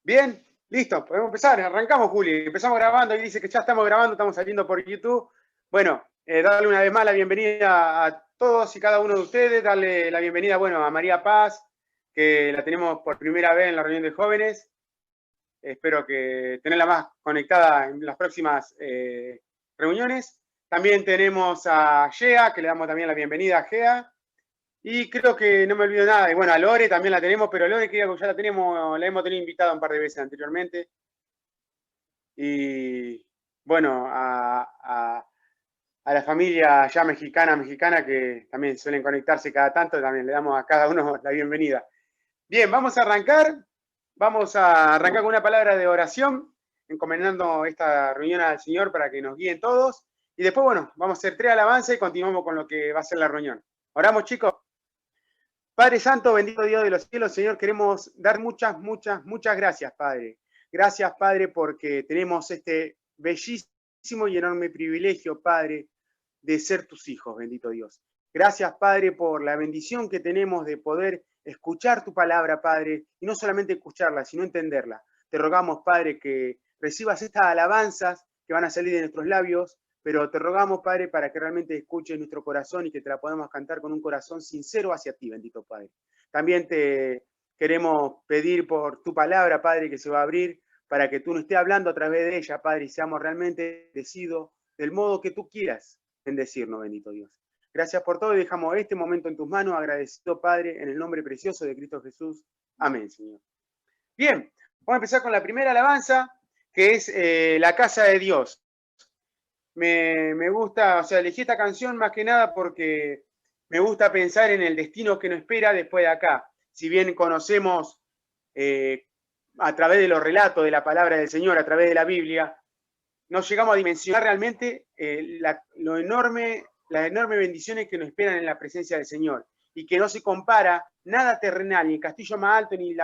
Bien, listo, podemos empezar. Arrancamos, Juli. Empezamos grabando y dice que ya estamos grabando, estamos saliendo por YouTube. Bueno, darle una vez más la bienvenida a todos y cada uno de ustedes. Darle la bienvenida, bueno, a María Paz, que la tenemos por primera vez en la reunión de jóvenes. Espero que tenerla más conectada en las próximas reuniones. También tenemos a Gea, que le damos también la bienvenida a Gea. Y creo que no me olvido nada. Y bueno, a Lore también la tenemos, pero a Lore creo que ya la hemos tenido invitada un par de veces anteriormente. Y bueno, a la familia ya mexicana, que también suelen conectarse cada tanto, también le damos a cada uno la bienvenida. Bien, vamos a arrancar. Vamos a arrancar con una palabra de oración, encomendando esta reunión al Señor para que nos guíen todos. Y después, bueno, vamos a hacer 3 alabanzas y continuamos con lo que va a ser la reunión. Oramos, chicos. Padre Santo, bendito Dios de los cielos, Señor, queremos dar muchas gracias, Padre. Gracias, Padre, porque tenemos este bellísimo y enorme privilegio, Padre, de ser tus hijos, bendito Dios. Gracias, Padre, por la bendición que tenemos de poder escuchar tu palabra, Padre, y no solamente escucharla, sino entenderla. Te rogamos, Padre, que recibas estas alabanzas que van a salir de nuestros labios, pero te rogamos, Padre, para que realmente escuches nuestro corazón y que te la podamos cantar con un corazón sincero hacia ti, bendito Padre. También te queremos pedir por tu palabra, Padre, que se va a abrir, para que tú nos estés hablando a través de ella, Padre, y seamos realmente bendecidos del modo que tú quieras bendecirnos, bendito Dios. Gracias por todo y dejamos este momento en tus manos, agradecido, Padre, en el nombre precioso de Cristo Jesús. Amén, Señor. Bien, vamos a empezar con la primera alabanza, que es La Casa de Dios. Me gusta, o sea, elegí esta canción más que nada porque me gusta pensar en el destino que nos espera después de acá. Si bien conocemos a través de los relatos de la palabra del Señor, a través de la Biblia, no llegamos a dimensionar realmente las enormes bendiciones que nos esperan en la presencia del Señor y que no se compara nada terrenal, ni el castillo más alto, ni el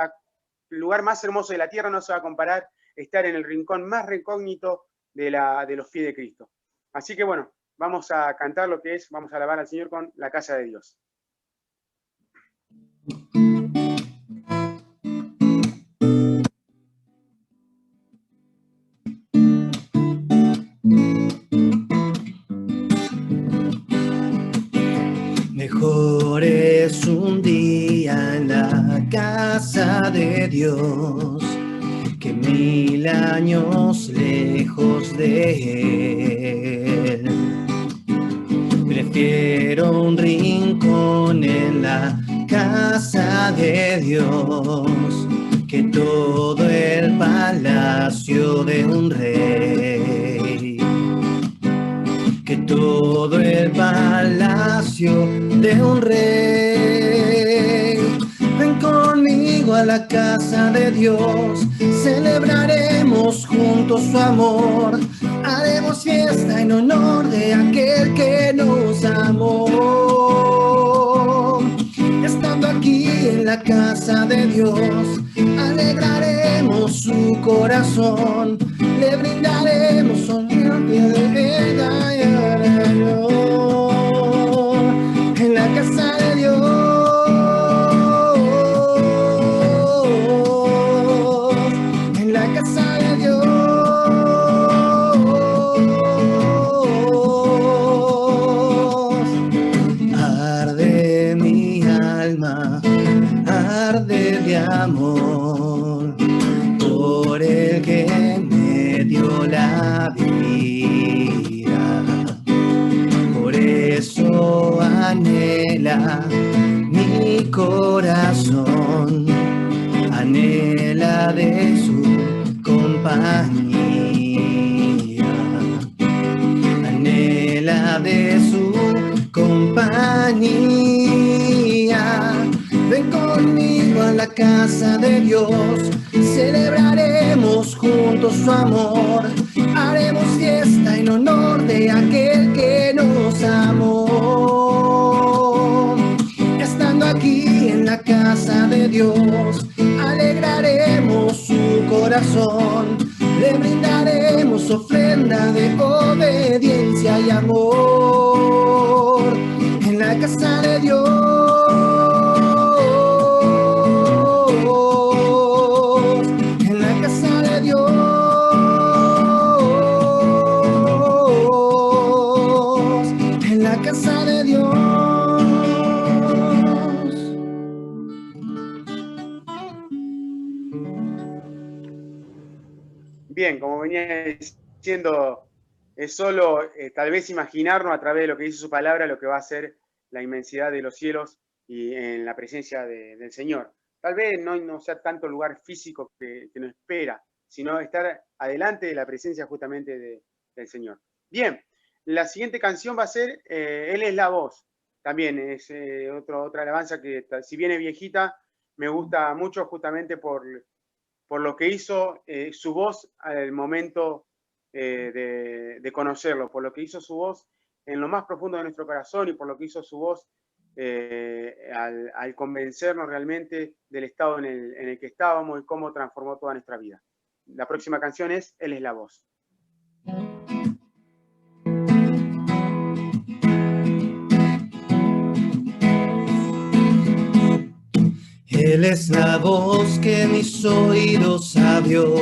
lugar más hermoso de la tierra no se va a comparar estar en el rincón más recógnito de los pies de Cristo. Así que bueno, vamos a cantar lo que es, vamos a alabar al Señor con La Casa de Dios. Mejor es un día en la casa de Dios que 1000 años lejos de Él. Prefiero un rincón en la casa de Dios que todo el palacio de un rey. Que todo el palacio de un rey. Ven conmigo a la casa de Dios, celebraremos juntos su amor, haremos fiesta en honor de aquel que nos amó. Estando aquí en la casa de Dios, alegraremos su corazón, le brindaremos sonido de ella en la casa de Dios, en la casa de Dios. Arde mi alma, arde de amor por el que me dio la vida. Por eso anhela mi corazón, anhela de su compañía, anhela de su compañía. Ven conmigo a la casa de Dios, celebraremos juntos su amor, haremos fiesta en honor de aquel que nos amó. Estando aquí en la casa de Dios, alegraremos su corazón, le brindaremos ofrenda de obediencia y amor. En la casa de Dios, en la bien, como venía diciendo, es solo tal vez imaginarnos a través de lo que dice su palabra lo que va a ser la inmensidad de los cielos y en la presencia del Señor. Tal vez no sea tanto el lugar físico que nos espera, sino estar adelante de la presencia justamente del Señor. Bien, la siguiente canción va a ser Él es la voz. También es otra alabanza que, si viene viejita, me gusta mucho justamente por lo que hizo su voz al momento de conocerlo, por lo que hizo su voz en lo más profundo de nuestro corazón y por lo que hizo su voz al convencernos realmente del estado en el que estábamos y cómo transformó toda nuestra vida. La próxima canción es Él es la voz. Él es la voz que mis oídos abrió,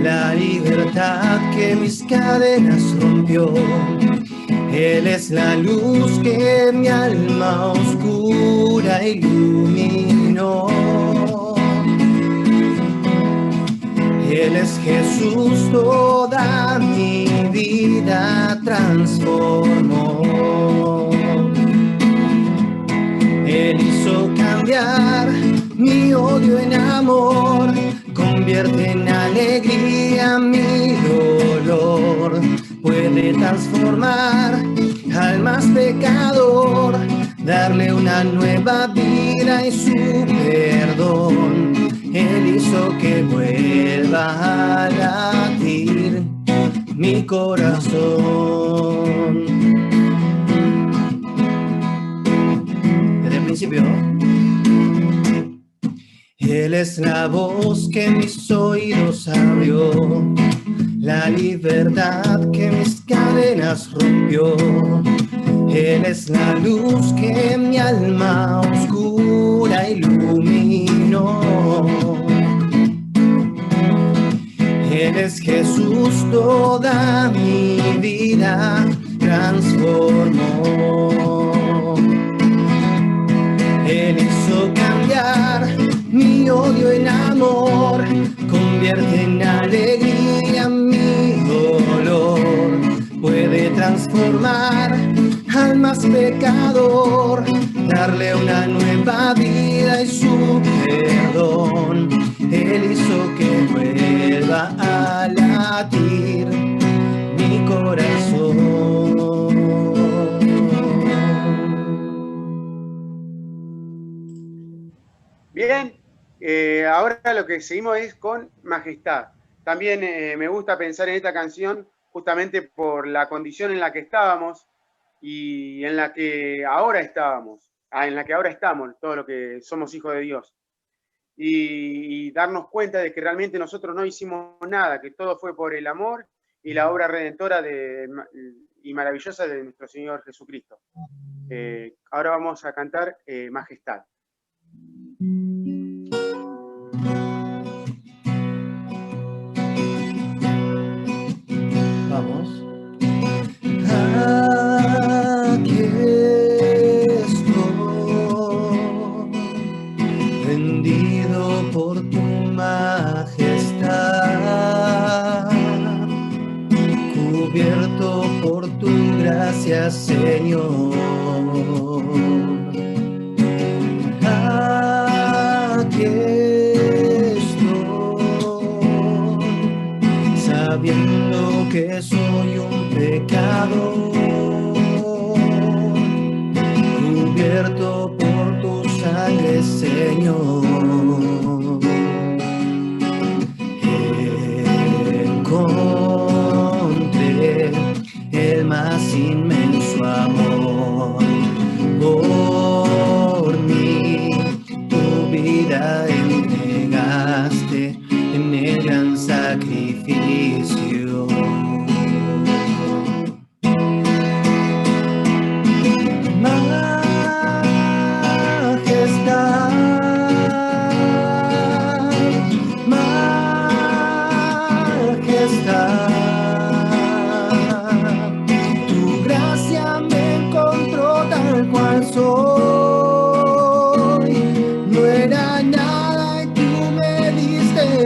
la libertad que mis cadenas rompió. Él es la luz que mi alma oscura iluminó. Él es Jesús, toda mi vida transformó. Él hizo cambiar mi odio en amor, convierte en alegría mi dolor, puede transformar al más pecador, darle una nueva vida y su perdón. Él hizo que vuelva a latir mi corazón. Desde el principio. Él es la voz que mis oídos abrió, la libertad que mis cadenas rompió. Él es la luz que mi alma oscura iluminó. Él es Jesús, toda mi vida transformó. Él hizo cambiar mi odio en amor, convierte en alegría mi dolor, puede transformar al más pecador, darle una nueva vida y su perdón. Él hizo que vuelva a latir mi corazón. Bien, ahora lo que seguimos es con Majestad. También me gusta pensar en esta canción justamente por la condición en la que estábamos y en la que ahora estamos, en la que ahora estamos, todo lo que somos hijos de Dios. Y darnos cuenta de que realmente nosotros no hicimos nada, que todo fue por el amor y la obra redentora y maravillosa de nuestro Señor Jesucristo. Ahora vamos a cantar Majestad. Vamos. Aquí estoy, rendido por tu majestad, cubierto por tu gracia, Señor. Aquí estoy, sabiendo que soy un pecador, cubierto por tu sangre, Señor. Encontré el más inmenso amor por mí, tu vida entregaste en el gran sacrificio. Majestad, majestad, tu gracia me encontró tal cual soy. No era nada y tú me diste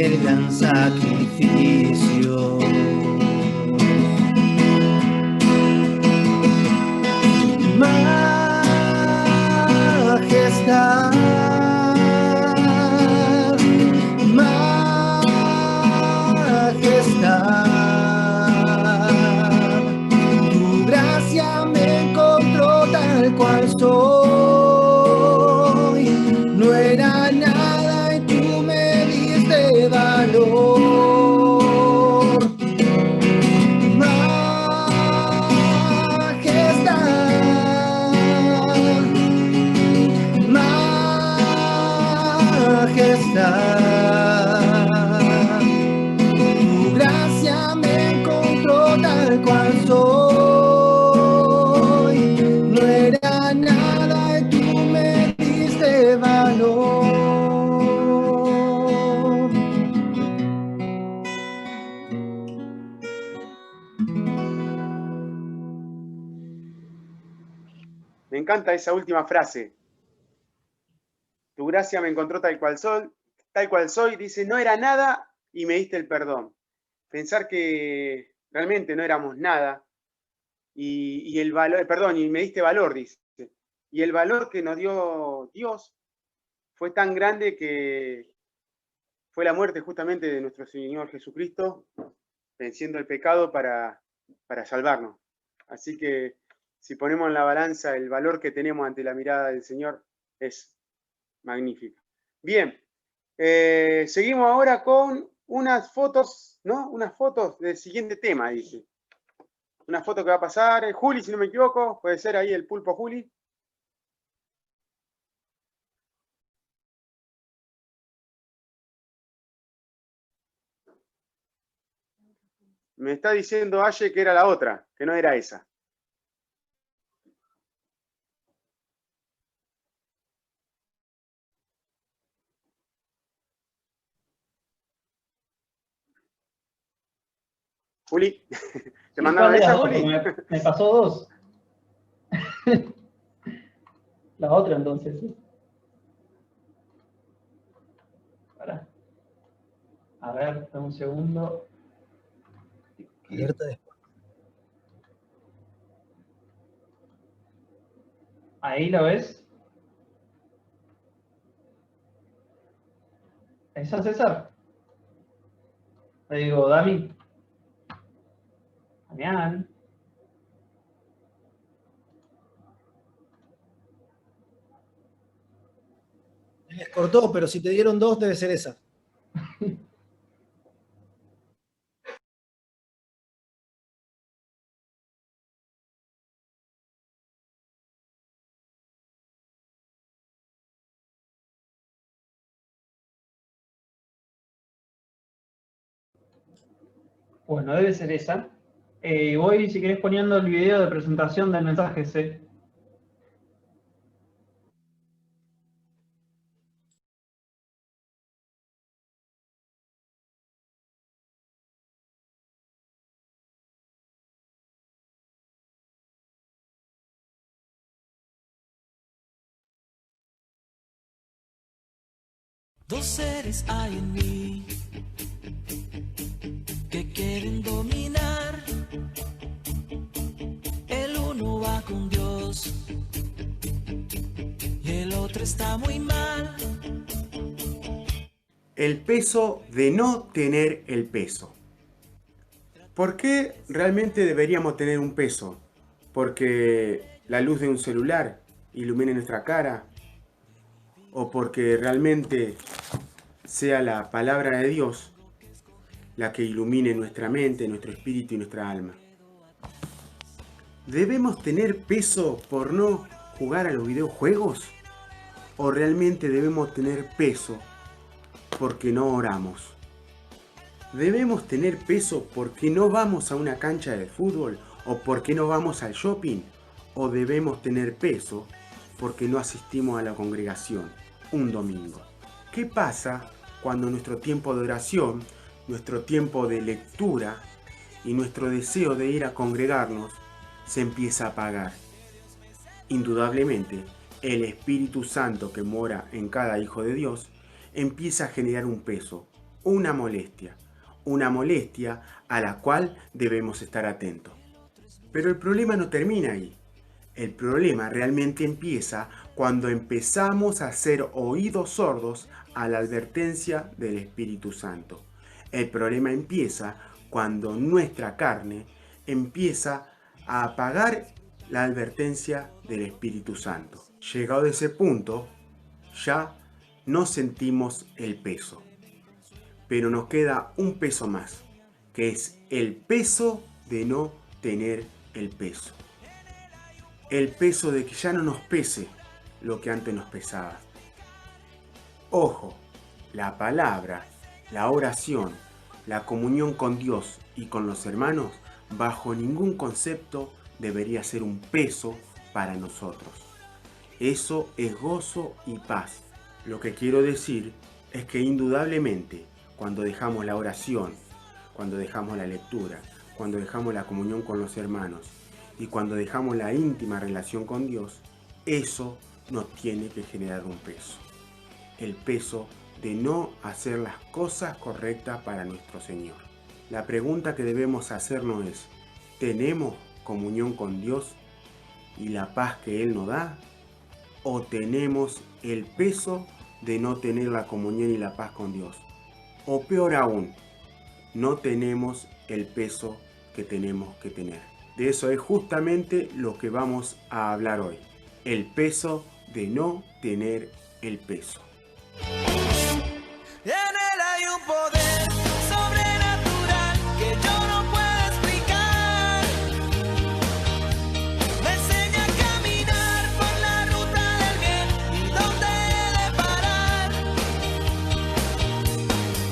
el gran sacrificio. Majestad, majestad, tu gracia me encontró tal cual soy. No era nada y tú me diste valor. Tu gracia me encontró tal cual soy. No era nada y tú me diste valor. Me encanta esa última frase. Tu gracia me encontró tal cual soy, dice, no era nada y me diste el perdón. Pensar que realmente no éramos nada y el valor, perdón, y me diste valor, dice. Y el valor que nos dio Dios fue tan grande que fue la muerte justamente de nuestro Señor Jesucristo, venciendo el pecado para salvarnos. Así que si ponemos en la balanza el valor que tenemos ante la mirada del Señor, es magnífico. Bien, seguimos ahora con unas fotos, ¿no? Unas fotos del siguiente tema, dice. Una foto que va a pasar, Juli, si no me equivoco, puede ser ahí el pulpo Juli. Me está diciendo Aye que era la otra, que no era esa. Juli, ¿te mandaron esa, Juli? Me pasó dos. La otra, entonces. Pará. A ver, dame un segundo. ¿Ahí lo ves? ¿Esa, César? Le digo, Dami. Damián. Les cortó, pero si te dieron dos, debe ser esa. Bueno, debe ser esa. Voy, si querés, poniendo el video de presentación del mensaje ese. Dos seres hay en mí que quieren dominar. El uno va con Dios y el otro está muy mal. El peso de no tener el peso. ¿Por qué realmente deberíamos tener un peso? ¿Porque la luz de un celular ilumine nuestra cara? ¿O porque realmente sea la palabra de Dios la que ilumine nuestra mente, nuestro espíritu y nuestra alma? ¿Debemos tener peso por no jugar a los videojuegos? ¿O realmente debemos tener peso porque no oramos? ¿Debemos tener peso porque no vamos a una cancha de fútbol o porque no vamos al shopping? ¿O debemos tener peso porque no asistimos a la congregación un domingo? ¿Qué pasa cuando nuestro tiempo de oración, nuestro tiempo de lectura y nuestro deseo de ir a congregarnos se empieza a apagar? Indudablemente, el Espíritu Santo que mora en cada hijo de Dios empieza a generar un peso. una molestia a la cual debemos estar atentos. Pero el problema no termina ahí. El problema realmente empieza cuando empezamos a hacer oídos sordos a la advertencia del Espíritu Santo. El problema empieza cuando nuestra carne empieza a apagar la advertencia del Espíritu Santo. Llegado a ese punto, ya no sentimos el peso. Pero nos queda un peso más, que es el peso de no tener el peso. El peso de que ya no nos pese lo que antes nos pesaba. Ojo, la palabra, la oración, la comunión con Dios y con los hermanos, bajo ningún concepto debería ser un peso para nosotros. Eso es gozo y paz. Lo que quiero decir es que indudablemente cuando dejamos la oración, cuando dejamos la lectura, cuando dejamos la comunión con los hermanos y cuando dejamos la íntima relación con Dios, eso nos tiene que generar un peso. El peso de no hacer las cosas correctas para nuestro Señor. La pregunta que debemos hacernos es, ¿tenemos comunión con Dios y la paz que Él nos da? ¿O tenemos el peso de no tener la comunión y la paz con Dios? O peor aún, no tenemos el peso que tenemos que tener. De eso es justamente lo que vamos a hablar hoy. El peso de no tener el peso. En él hay un poder sobrenatural que yo no puedo explicar. Me enseña a caminar por la ruta del bien y dónde he de parar.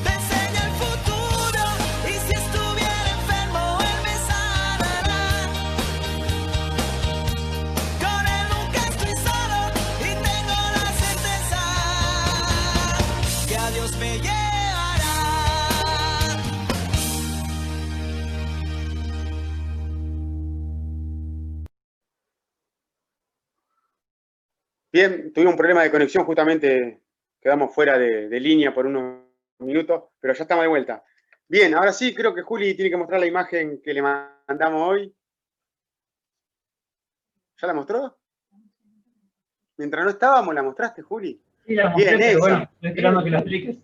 Me enseña el futuro y si estuviera enfermo él me sanará. Con él nunca estoy solo y tengo la certeza que a Dios me llevará. Bien, tuvimos un problema de conexión, justamente quedamos fuera de línea por unos minutos, pero ya estamos de vuelta. Bien, ahora sí, creo que Juli tiene que mostrar la imagen que le mandamos hoy. ¿Ya la mostró? Mientras no estábamos, ¿la mostraste, Juli? Sí, la mostré, Bien, pero esa. bueno, estoy esperando que la expliques.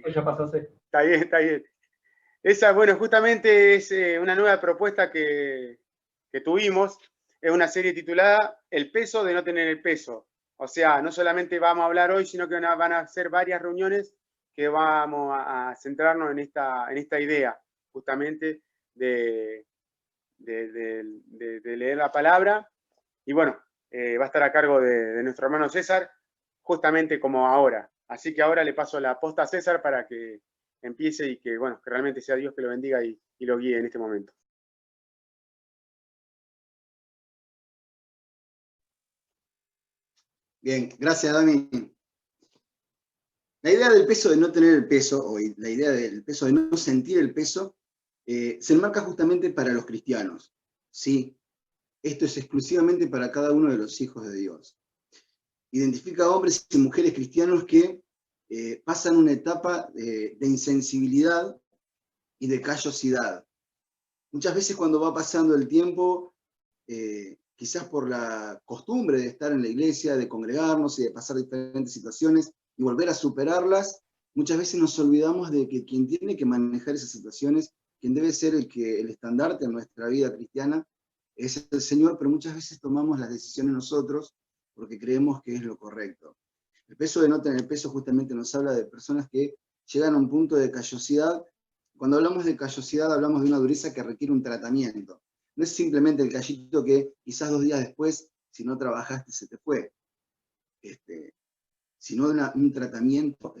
Pues ya pasó a ser. Está bien, está bien. Esa, bueno, justamente es una nueva propuesta que tuvimos. Es una serie titulada El peso de no tener el peso. O sea, no solamente vamos a hablar hoy, sino que van a ser varias reuniones que vamos a centrarnos en esta idea, justamente de leer la palabra. Y bueno, va a estar a cargo de nuestro hermano César, justamente como ahora. Así que ahora le paso la posta a César para que empiece y que, bueno, que realmente sea Dios que lo bendiga y lo guíe en este momento. Bien, gracias, Dami. La idea del peso de no tener el peso, o la idea del peso de no sentir el peso, se enmarca justamente para los cristianos. ¿Sí? Esto es exclusivamente para cada uno de los hijos de Dios. Identifica a hombres y mujeres cristianos que pasan una etapa de insensibilidad y de callosidad. Muchas veces cuando va pasando el tiempo, quizás por la costumbre de estar en la iglesia, de congregarnos y de pasar diferentes situaciones y volver a superarlas, muchas veces nos olvidamos de que quien tiene que manejar esas situaciones, quien debe ser el estandarte en nuestra vida cristiana, es el Señor, pero muchas veces tomamos las decisiones nosotros porque creemos que es lo correcto. El peso de no tener peso justamente nos habla de personas que llegan a un punto de callosidad. Cuando hablamos de callosidad hablamos de una dureza que requiere un tratamiento. No es simplemente el callito que quizás 2 días después, si no trabajaste, se te fue. Sino un tratamiento,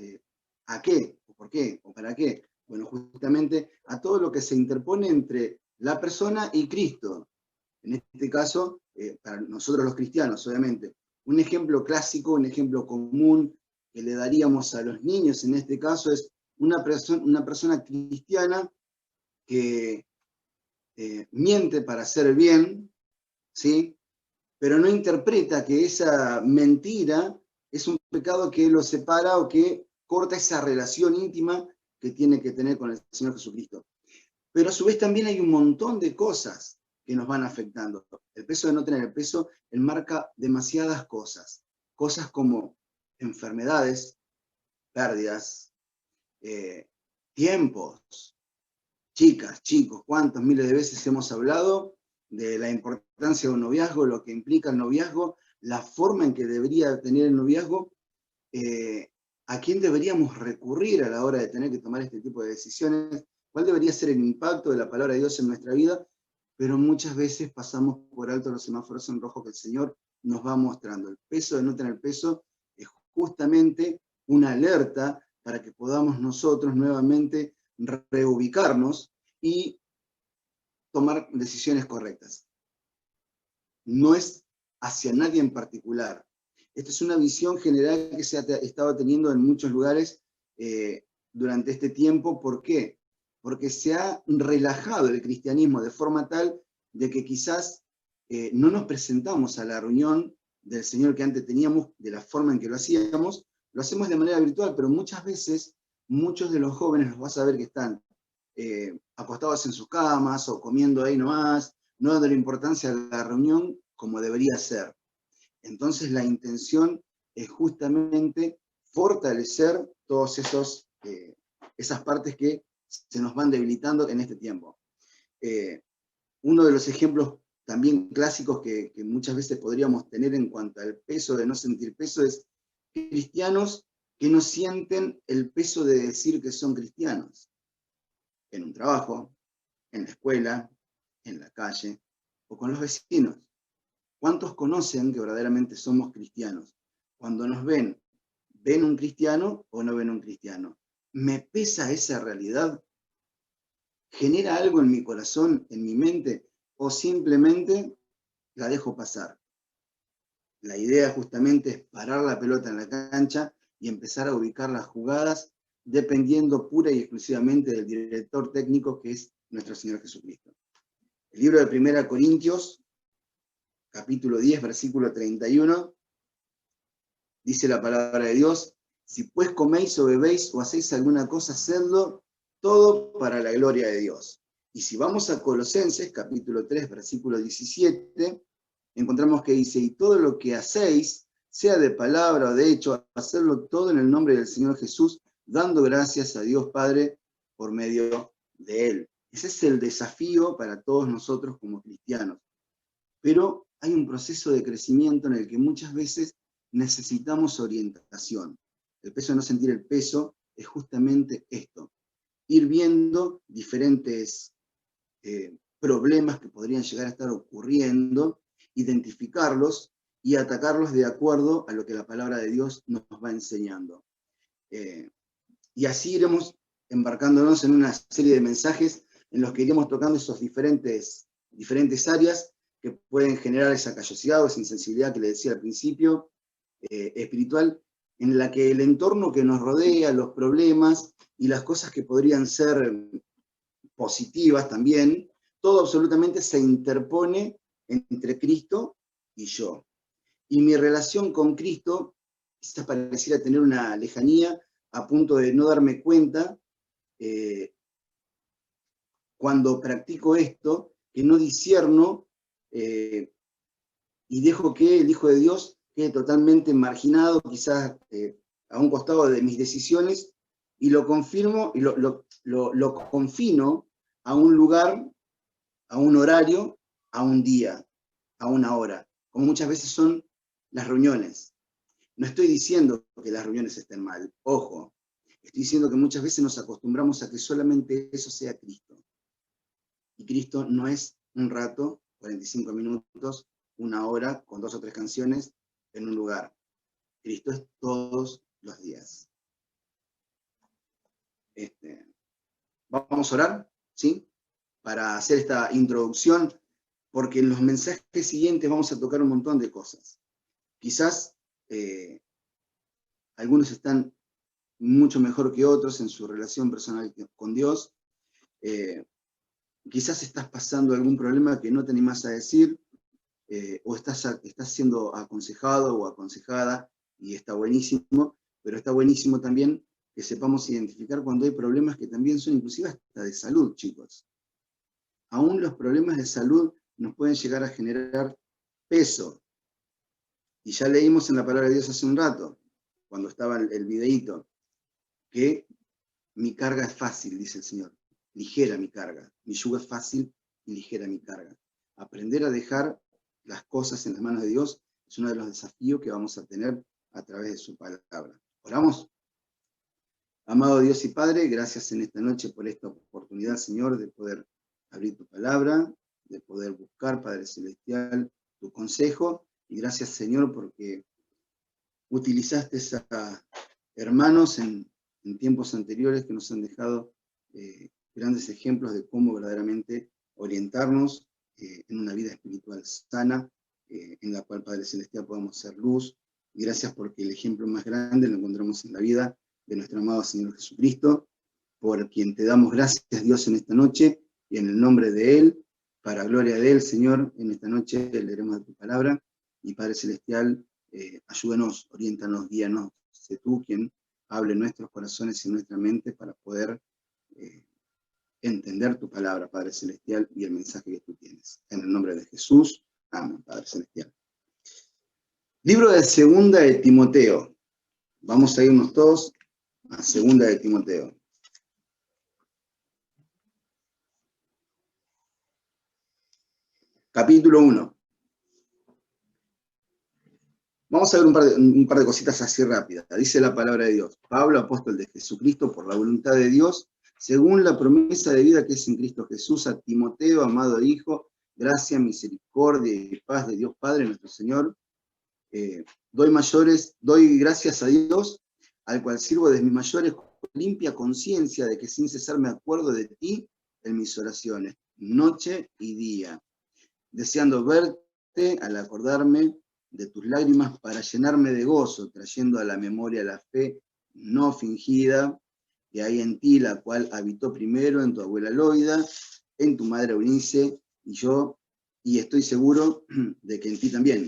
¿a qué? ¿O por qué? ¿O para qué? Bueno, justamente a todo lo que se interpone entre la persona y Cristo. En este caso, para nosotros los cristianos, obviamente. Un ejemplo clásico, un ejemplo común que le daríamos a los niños en este caso es una persona cristiana que miente para hacer bien, ¿sí? Pero no interpreta que esa mentira es un pecado que lo separa o que corta esa relación íntima que tiene que tener con el Señor Jesucristo. Pero a su vez también hay un montón de cosas que nos van afectando. El peso de no tener el peso enmarca demasiadas cosas. Cosas como enfermedades, pérdidas, tiempos. Chicas, chicos, cuántas miles de veces hemos hablado de la importancia de un noviazgo, lo que implica el noviazgo, la forma en que debería tener el noviazgo, a quién deberíamos recurrir a la hora de tener que tomar este tipo de decisiones, cuál debería ser el impacto de la palabra de Dios en nuestra vida, pero muchas veces pasamos por alto los semáforos en rojo que el Señor nos va mostrando. El peso de no tener peso es justamente una alerta para que podamos nosotros nuevamente reubicarnos y tomar decisiones correctas. No es hacia nadie en particular. Esta es una visión general que se ha estado teniendo en muchos lugares durante este tiempo. ¿Por qué? Porque se ha relajado el cristianismo de forma tal de que quizás no nos presentamos a la reunión del Señor que antes teníamos, de la forma en que lo hacíamos. Lo hacemos de manera virtual, pero muchas veces, muchos de los jóvenes los vas a ver que están acostados en sus camas o comiendo ahí nomás, no dando la importancia a la reunión como debería ser. Entonces la intención es justamente fortalecer todas esas partes que se nos van debilitando en este tiempo. Uno de los ejemplos también clásicos que muchas veces podríamos tener en cuanto al peso de no sentir peso es cristianos que no sienten el peso de decir que son cristianos. En un trabajo, en la escuela, en la calle o con los vecinos. ¿Cuántos conocen que verdaderamente somos cristianos? Cuando nos ven, ¿ven un cristiano o no ven un cristiano? ¿Me pesa esa realidad? ¿Genera algo en mi corazón, en mi mente? ¿O simplemente la dejo pasar? La idea justamente es parar la pelota en la cancha y empezar a ubicar las jugadas dependiendo pura y exclusivamente del director técnico que es nuestro Señor Jesucristo. El libro de 1 Corintios, capítulo 10, versículo 31, dice la palabra de Dios: si pues coméis o bebéis o hacéis alguna cosa, hacedlo todo para la gloria de Dios. Y si vamos a Colosenses, capítulo 3, versículo 17, encontramos que dice: y todo lo que hacéis, sea de palabra o de hecho, hacerlo todo en el nombre del Señor Jesús, dando gracias a Dios Padre por medio de Él. Ese es el desafío para todos nosotros como cristianos. Pero hay un proceso de crecimiento en el que muchas veces necesitamos orientación. El peso de no sentir el peso es justamente esto: ir viendo diferentes problemas que podrían llegar a estar ocurriendo, identificarlos y atacarlos de acuerdo a lo que la palabra de Dios nos va enseñando. Y así iremos embarcándonos en una serie de mensajes en los que iremos tocando esos diferentes áreas que pueden generar esa callosidad o esa insensibilidad que le decía al principio, espiritual, en la que el entorno que nos rodea, los problemas y las cosas que podrían ser positivas también, todo absolutamente se interpone entre Cristo y yo. Y mi relación con Cristo quizás pareciera tener una lejanía a punto de no darme cuenta cuando practico esto, que no discierno y dejo que el Hijo de Dios quede totalmente marginado, quizás a un costado de mis decisiones, y lo confirmo y lo confino a un lugar, a un horario, a un día, a una hora, como muchas veces son las reuniones. No estoy diciendo que las reuniones estén mal, ojo, estoy diciendo que muchas veces nos acostumbramos a que solamente eso sea Cristo. Y Cristo no es un rato, 45 minutos, una hora, con 2 o 3 canciones en un lugar. Cristo es todos los días. Vamos a orar, ¿sí? Para hacer esta introducción, porque en los mensajes siguientes vamos a tocar un montón de cosas. Quizás algunos están mucho mejor que otros en su relación personal con Dios. Quizás estás pasando algún problema que no te animás a decir, o estás siendo aconsejado o aconsejada, y está buenísimo, pero está buenísimo también que sepamos identificar cuando hay problemas que también son inclusive hasta de salud, chicos. Aún los problemas de salud nos pueden llegar a generar peso. Y ya leímos en la palabra de Dios hace un rato, cuando estaba el videíto, que mi carga es fácil, dice el Señor, ligera mi carga, mi yugo es fácil y ligera mi carga. Aprender a dejar las cosas en las manos de Dios es uno de los desafíos que vamos a tener a través de su palabra. ¿Oramos? Amado Dios y Padre, gracias en esta noche por esta oportunidad, Señor, de poder abrir tu palabra, de poder buscar, Padre Celestial, tu consejo, y gracias, Señor, porque utilizaste a hermanos en tiempos anteriores que nos han dejado grandes ejemplos de cómo verdaderamente orientarnos en una vida espiritual sana, en la cual, Padre Celestial, podamos ser luz. Y gracias porque el ejemplo más grande lo encontramos en la vida de nuestro amado Señor Jesucristo, por quien te damos gracias, Dios, en esta noche, y en el nombre de Él, para gloria de Él, Señor, en esta noche leeremos de tu palabra, y Padre Celestial, ayúdanos, oriéntanos, guíanos, sé tú quien hable en nuestros corazones y en nuestra mente para poder entender tu palabra, Padre Celestial, y el mensaje que tú tienes. En el nombre de Jesús, amén, Padre Celestial. Libro de Segunda de Timoteo. Vamos a irnos todos a Segunda de Timoteo. Capítulo 1. Vamos a ver un par de cositas así rápidas. Dice la palabra de Dios. Pablo, apóstol de Jesucristo, por la voluntad de Dios, según la promesa de vida que es en Cristo Jesús, a Timoteo, amado hijo, gracia, misericordia y paz de Dios Padre, nuestro Señor. Doy gracias a Dios, al cual sirvo desde mis mayores, limpia conciencia de que sin cesar me acuerdo de ti en mis oraciones, noche y día, deseando verte al acordarme de tus lágrimas para llenarme de gozo, trayendo a la memoria la fe no fingida que hay en ti, la cual habitó primero en tu abuela Loida, en tu madre Eunice, y estoy seguro de que en ti también.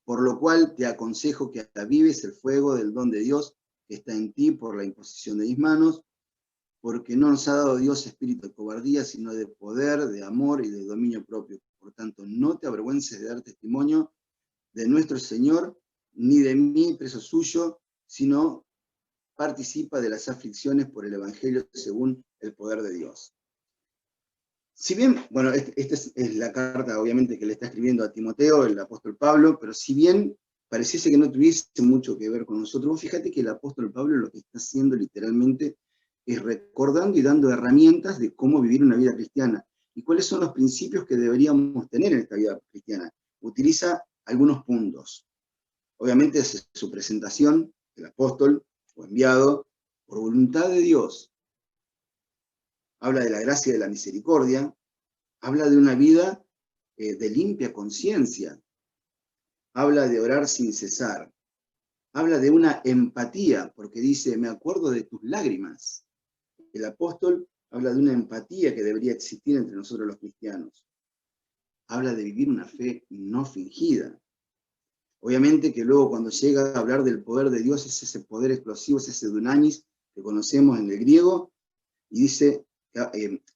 Por lo cual te aconsejo que avives el fuego del don de Dios que está en ti por la imposición de mis manos, porque no nos ha dado Dios espíritu de cobardía, sino de poder, de amor y de dominio propio. Por tanto, no te avergüences de dar testimonio de nuestro Señor, ni de mí, preso suyo, sino participa de las aflicciones por el Evangelio según el poder de Dios. Si bien, bueno, esta es la carta obviamente que le está escribiendo a Timoteo, el apóstol Pablo, pero si bien pareciese que no tuviese mucho que ver con nosotros, vos fíjate que el apóstol Pablo lo que está haciendo literalmente es recordando y dando herramientas de cómo vivir una vida cristiana y cuáles son los principios que deberíamos tener en esta vida cristiana. Utiliza algunos puntos. Obviamente es su presentación, el apóstol o enviado por voluntad de Dios. Habla de la gracia y de la misericordia, habla de una vida de limpia conciencia, habla de orar sin cesar, habla de una empatía, porque dice, me acuerdo de tus lágrimas. El apóstol habla de una empatía que debería existir entre nosotros los cristianos. Habla de vivir una fe no fingida. Obviamente que luego cuando llega a hablar del poder de Dios, es ese poder explosivo, es ese dunamis que conocemos en el griego, y dice,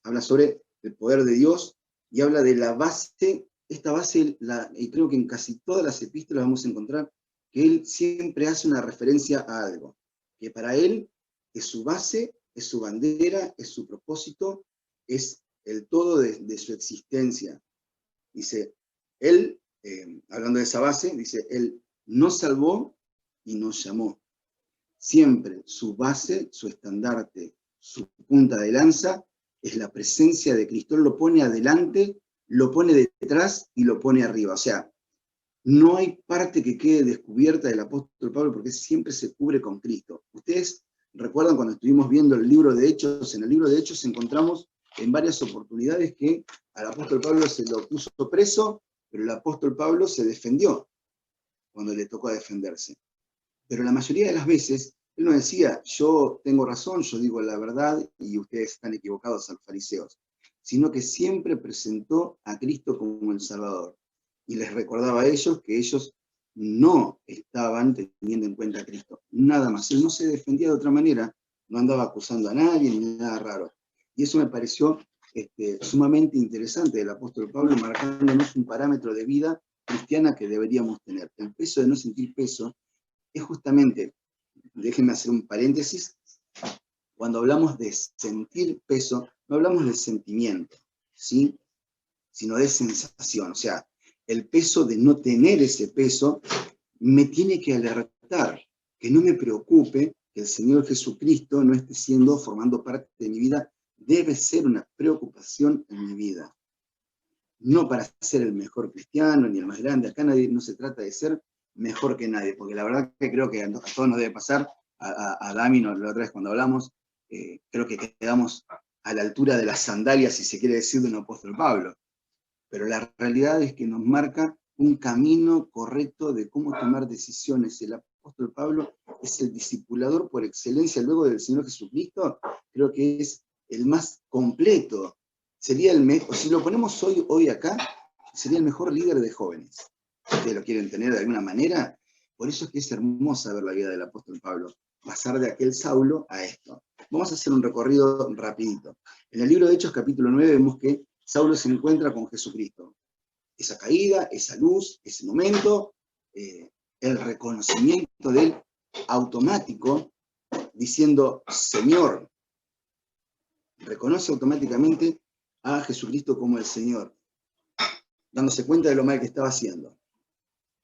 habla sobre el poder de Dios, y habla de la base, esta base, y creo que en casi todas las epístolas vamos a encontrar que él siempre hace una referencia a algo, que para él es su base, es su bandera, es su propósito, es el todo de su existencia. Dice, él, hablando de esa base, dice, él nos salvó y nos llamó. Siempre su base, su estandarte, su punta de lanza, es la presencia de Cristo. Él lo pone adelante, lo pone detrás y lo pone arriba. O sea, no hay parte que quede descubierta del apóstol Pablo porque siempre se cubre con Cristo. Ustedes recuerdan cuando estuvimos viendo el libro de Hechos, en el libro de Hechos encontramos en varias oportunidades que al apóstol Pablo se lo puso preso, pero el apóstol Pablo se defendió cuando le tocó defenderse. Pero la mayoría de las veces él no decía, yo tengo razón, yo digo la verdad y ustedes están equivocados a los fariseos, sino que siempre presentó a Cristo como el Salvador. Y les recordaba a ellos que ellos no estaban teniendo en cuenta a Cristo, nada más. Él no se defendía de otra manera, no andaba acusando a nadie ni nada raro. Y eso me pareció sumamente interesante del apóstol Pablo, marcándonos un parámetro de vida cristiana que deberíamos tener. El peso de no sentir peso es justamente, déjenme hacer un paréntesis, cuando hablamos de sentir peso, no hablamos de sentimiento, ¿sí? Sino de sensación. O sea, el peso de no tener ese peso me tiene que alertar, que no me preocupe que el Señor Jesucristo no esté formando parte de mi vida. Debe ser una preocupación en mi vida. No para ser el mejor cristiano, ni el más grande. Acá no se trata de ser mejor que nadie, porque la verdad que creo que a todos nos debe pasar, a Dami, la otra vez cuando hablamos, creo que quedamos a la altura de las sandalias, si se quiere decir, de un apóstol Pablo. Pero la realidad es que nos marca un camino correcto de cómo tomar decisiones. El apóstol Pablo es el discipulador por excelencia luego del Señor Jesucristo, creo que es el más completo. Sería el mejor, si lo ponemos hoy acá, sería el mejor líder de jóvenes. Ustedes lo quieren tener de alguna manera. Por eso es que es hermosa ver la vida del apóstol Pablo, pasar de aquel Saulo a esto. Vamos a hacer un recorrido rapidito. En el libro de Hechos, capítulo 9, vemos que Saulo se encuentra con Jesucristo. Esa caída, esa luz, ese momento, el reconocimiento de él automático, diciendo, Señor, reconoce automáticamente a Jesucristo como el Señor, dándose cuenta de lo mal que estaba haciendo.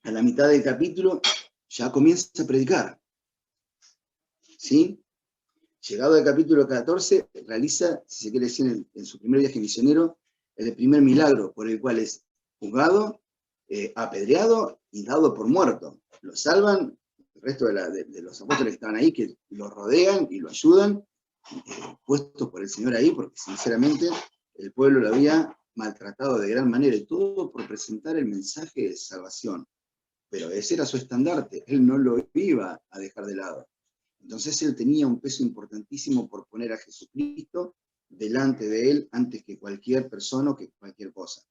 A la mitad del capítulo ya comienza a predicar. ¿Sí? Llegado al capítulo 14, realiza, si se quiere decir, en su primer viaje misionero, el primer milagro por el cual es juzgado, apedreado y dado por muerto. Lo salvan, el resto de los apóstoles que estaban ahí, que lo rodean y lo ayudan, puestos por el Señor ahí, porque sinceramente el pueblo lo había maltratado de gran manera, y todo por presentar el mensaje de salvación. Pero ese era su estandarte, él no lo iba a dejar de lado. Entonces él tenía un peso importantísimo por poner a Jesucristo delante de él antes que cualquier persona o que cualquier cosa.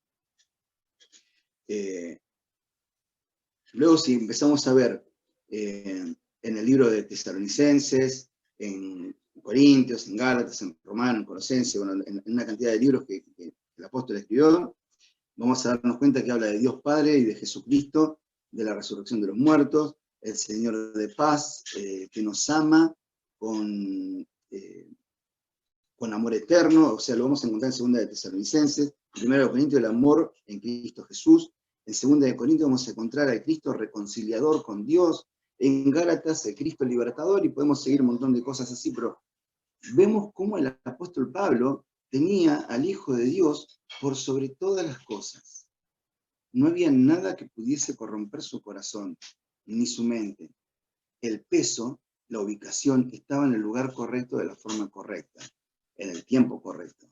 Luego si empezamos a ver en el libro de Tesalonicenses, en Corintios, en Gálatas, en Romanos, en Colosenses, bueno, en una cantidad de libros que el apóstol escribió, vamos a darnos cuenta que habla de Dios Padre y de Jesucristo, de la resurrección de los muertos, el Señor de paz, que nos ama con amor eterno, o sea, lo vamos a encontrar en 2 de Tesalonicenses, en 1 de Corintios, el amor en Cristo Jesús, en 2 de Corintios vamos a encontrar al Cristo reconciliador con Dios, en Gálatas el Cristo libertador, y podemos seguir un montón de cosas así, pero vemos cómo el apóstol Pablo tenía al Hijo de Dios por sobre todas las cosas. No había nada que pudiese corromper su corazón, ni su mente. El peso, la ubicación, estaba en el lugar correcto de la forma correcta, en el tiempo correcto.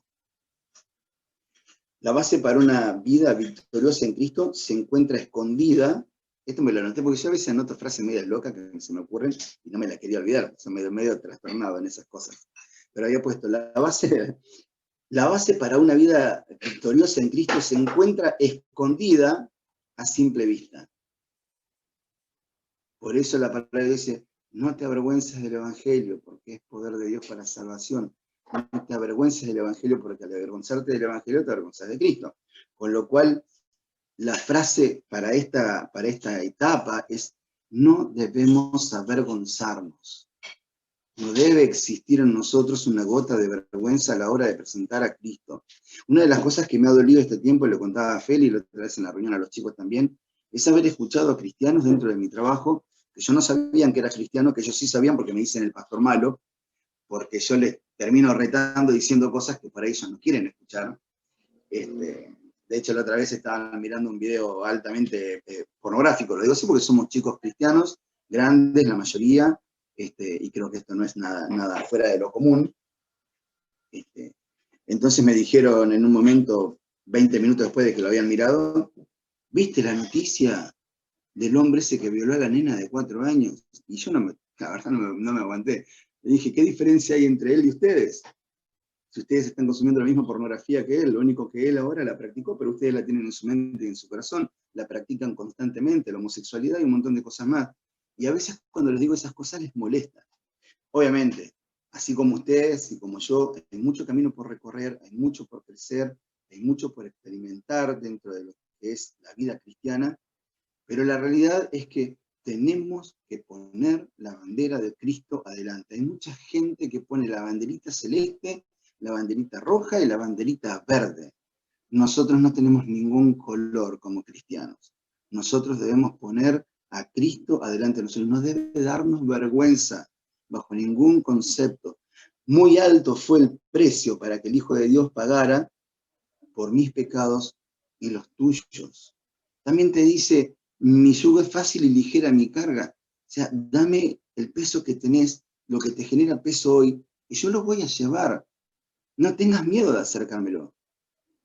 La base para una vida victoriosa en Cristo se encuentra escondida. Esto me lo anoté porque yo a veces anoto frases medias locas que se me ocurren y no me las quería olvidar, soy medio trastornado en esas cosas. Pero había puesto, la base para una vida victoriosa en Cristo se encuentra escondida a simple vista. Por eso la palabra dice, no te avergüences del Evangelio, porque es poder de Dios para salvación. No te avergüences del Evangelio, porque al avergonzarte del Evangelio te avergonzas de Cristo. Con lo cual, la frase para esta etapa es, no debemos avergonzarnos. No debe existir en nosotros una gota de vergüenza a la hora de presentar a Cristo. Una de las cosas que me ha dolido este tiempo, le contaba a Feli, y lo otra vez en la reunión a los chicos también, es haber escuchado a cristianos dentro de mi trabajo, que yo no sabían que era cristiano, que ellos sí sabían porque me dicen el pastor malo, porque yo les termino retando diciendo cosas que para ellos no quieren escuchar. De hecho, la otra vez estaban mirando un video altamente pornográfico, lo digo así porque somos chicos cristianos, grandes la mayoría, y creo que esto no es nada fuera de lo común. Entonces me dijeron en un momento, 20 minutos después de que lo habían mirado, ¿viste la noticia del hombre ese que violó a la nena de 4 años? Y yo la verdad no me aguanté. Le dije, ¿qué diferencia hay entre él y ustedes? Si ustedes están consumiendo la misma pornografía que él, lo único que él ahora la practicó, pero ustedes la tienen en su mente y en su corazón. la practican constantemente, la homosexualidad y un montón de cosas más. Y a veces cuando les digo esas cosas les molesta. Obviamente, así como ustedes y como yo, hay mucho camino por recorrer, hay mucho por crecer, hay mucho por experimentar dentro de lo que es la vida cristiana, pero la realidad es que tenemos que poner la bandera de Cristo adelante. Hay mucha gente que pone la banderita celeste, la banderita roja y la banderita verde. Nosotros no tenemos ningún color como cristianos. Nosotros debemos poner a Cristo adelante de nosotros. No debe darnos vergüenza bajo ningún concepto. Muy alto fue el precio para que el Hijo de Dios pagara por mis pecados y los tuyos. También te dice, mi yugo es fácil y ligera mi carga. O sea, dame el peso que tenés, lo que te genera peso hoy, y yo lo voy a llevar. No tengas miedo de acercármelo.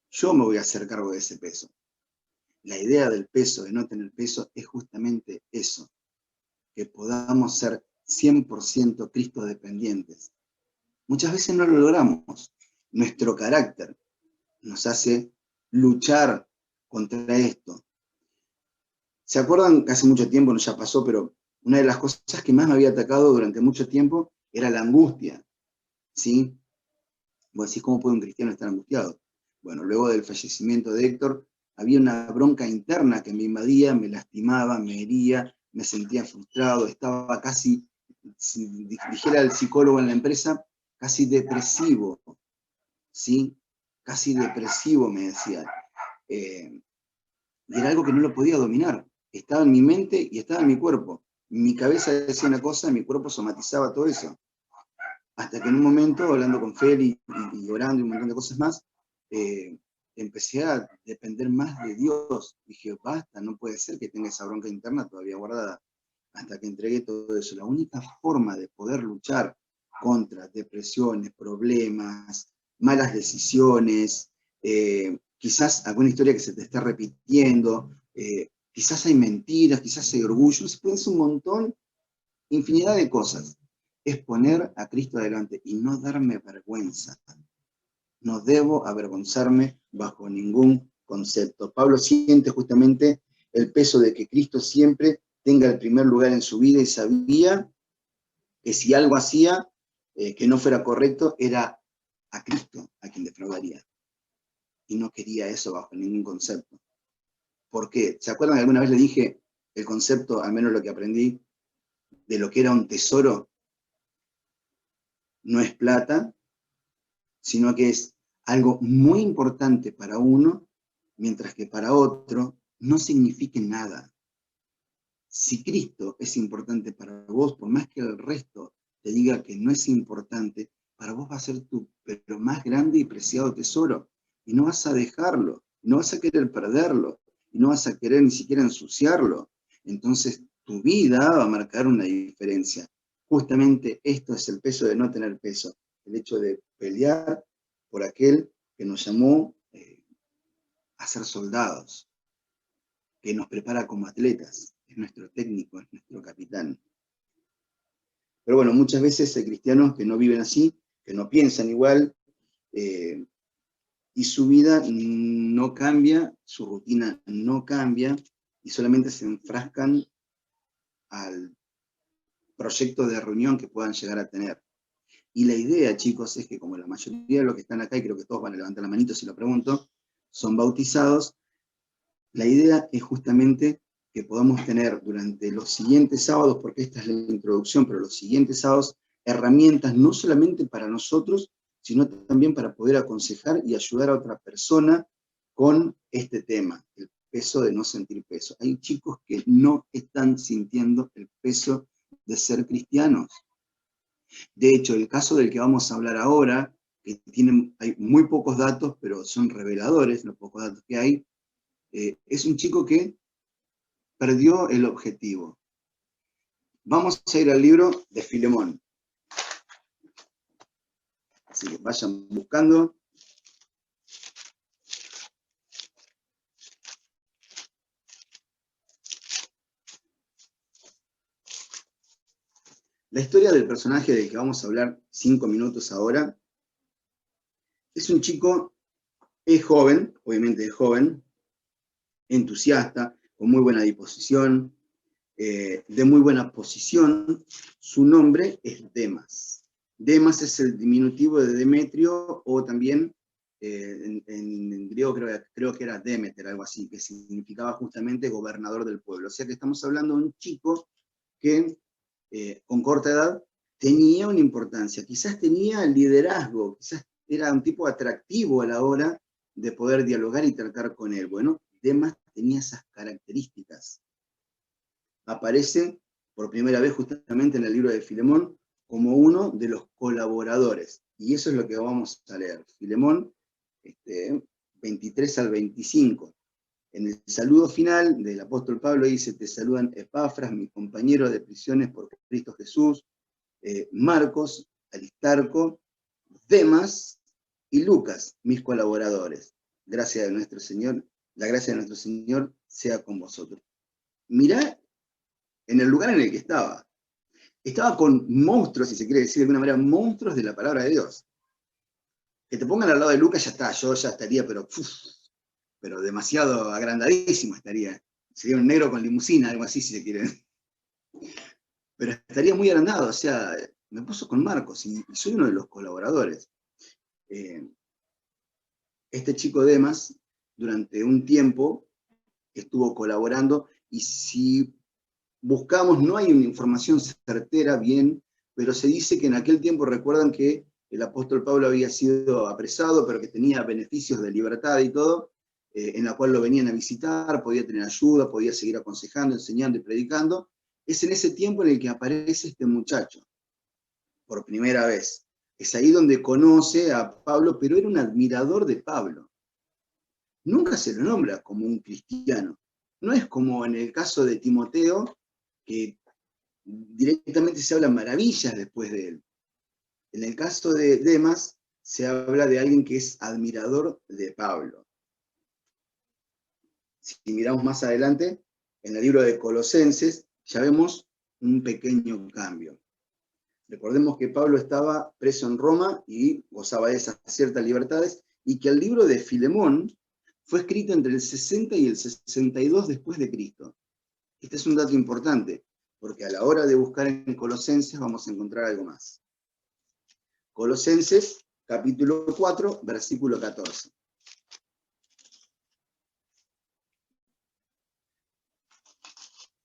Yo me voy a hacer cargo de ese peso. La idea del peso, de no tener peso, es justamente eso. Que podamos ser 100% Cristo dependientes. Muchas veces no lo logramos. Nuestro carácter nos hace luchar contra esto. ¿Se acuerdan que hace mucho tiempo, no ya pasó, pero una de las cosas que más me había atacado durante mucho tiempo era la angustia? ¿Sí? Vos decís, ¿cómo puede un cristiano estar angustiado? Bueno, luego del fallecimiento de Héctor, había una bronca interna que me invadía, me lastimaba, me hería, me sentía frustrado, estaba casi, si dijera el psicólogo en la empresa, casi depresivo, ¿sí? Casi depresivo, me decía. Y era algo que no lo podía dominar. Estaba en mi mente y estaba en mi cuerpo. Mi cabeza decía una cosa, mi cuerpo somatizaba todo eso. Hasta que en un momento, hablando con Feli y orando y un montón de cosas más, empecé a depender más de Dios. Dije, basta, no puede ser que tenga esa bronca interna todavía guardada. Hasta que entregué todo eso. La única forma de poder luchar contra depresiones, problemas, malas decisiones, quizás alguna historia que se te está repitiendo, quizás hay mentiras, quizás hay orgullo, se puede hacer un montón, infinidad de cosas. Es poner a Cristo adelante y no darme vergüenza. No debo avergonzarme bajo ningún concepto. Pablo siente justamente el peso de que Cristo siempre tenga el primer lugar en su vida y sabía que si algo hacía que no fuera correcto, era a Cristo a quien defraudaría. Y no quería eso bajo ningún concepto. ¿Por qué? ¿Se acuerdan que alguna vez le dije el concepto, al menos lo que aprendí, de lo que era un tesoro? No es plata, sino que es algo muy importante para uno, mientras que para otro no signifique nada. Si Cristo es importante para vos, por más que el resto te diga que no es importante, para vos va a ser tu pero más grande y preciado tesoro. Y no vas a dejarlo, no vas a querer perderlo, y no vas a querer ni siquiera ensuciarlo. Entonces tu vida va a marcar una diferencia. Justamente esto es el peso de no tener peso, el hecho de pelear por aquel que nos llamó a ser soldados, que nos prepara como atletas, es nuestro técnico, es nuestro capitán. Pero bueno, muchas veces hay cristianos que no viven así, que no piensan igual, y su vida no cambia, su rutina no cambia, y solamente se enfrascan al proyecto de reunión que puedan llegar a tener. Y la idea, chicos, es que como la mayoría de los que están acá, y creo que todos van a levantar la manito si lo pregunto, son bautizados, la idea es justamente que podamos tener durante los siguientes sábados, porque esta es la introducción, pero los siguientes sábados, herramientas no solamente para nosotros, sino también para poder aconsejar y ayudar a otra persona con este tema, el peso de no sentir peso. Hay chicos que no están sintiendo el peso de ser cristianos. De hecho, el caso del que vamos a hablar ahora, que hay muy pocos datos, pero son reveladores los pocos datos que hay, es un chico que perdió el objetivo. Vamos a ir al libro de Filemón. Así que vayan buscando. La historia del personaje del que vamos a hablar 5 minutos ahora es un chico, es joven, obviamente es joven, entusiasta, con muy buena disposición, de muy buena posición. Su nombre es Demas. Demas es el diminutivo de Demetrio, o también en griego creo que era Demeter, algo así, que significaba justamente gobernador del pueblo. O sea que estamos hablando de un chico que con corta edad tenía una importancia, quizás tenía liderazgo, quizás era un tipo atractivo a la hora de poder dialogar y tratar con él. Bueno, Demas tenía esas características. Aparece por primera vez justamente en el libro de Filemón como uno de los colaboradores. Y eso es lo que vamos a leer. Filemón 23 al 25. En el saludo final del apóstol Pablo dice: te saludan Epafras, mi compañero de prisiones por Cristo Jesús, Marcos, Aristarco, Demas y Lucas, mis colaboradores. Gracia de nuestro Señor, la gracia de nuestro Señor sea con vosotros. Mirá en el lugar en el que estaba. Estaba con monstruos, si se quiere decir de alguna manera, monstruos de la palabra de Dios. Que te pongan al lado de Lucas, ya está, yo ya estaría, pero demasiado agrandadísimo estaría. Sería un negro con limusina, algo así, si se quiere. Pero estaría muy agrandado, o sea, me puso con Marcos, y soy uno de los colaboradores. Este chico Demas, durante un tiempo, estuvo colaborando, y si buscamos, no hay una información certera bien, pero se dice que en aquel tiempo, recuerdan que el apóstol Pablo había sido apresado, pero que tenía beneficios de libertad y todo, en la cual lo venían a visitar, podía tener ayuda, podía seguir aconsejando, enseñando y predicando. Es en ese tiempo en el que aparece este muchacho, por primera vez. Es ahí donde conoce a Pablo, pero era un admirador de Pablo. Nunca se lo nombra como un cristiano. No es como en el caso de Timoteo, que directamente se hablan maravillas después de él. En el caso de Demas, se habla de alguien que es admirador de Pablo. Si miramos más adelante, en el libro de Colosenses, ya vemos un pequeño cambio. Recordemos que Pablo estaba preso en Roma y gozaba de esas ciertas libertades, y que el libro de Filemón fue escrito entre el 60 y el 62 después de Cristo. Este es un dato importante, porque a la hora de buscar en Colosenses vamos a encontrar algo más. Colosenses, capítulo 4, versículo 14.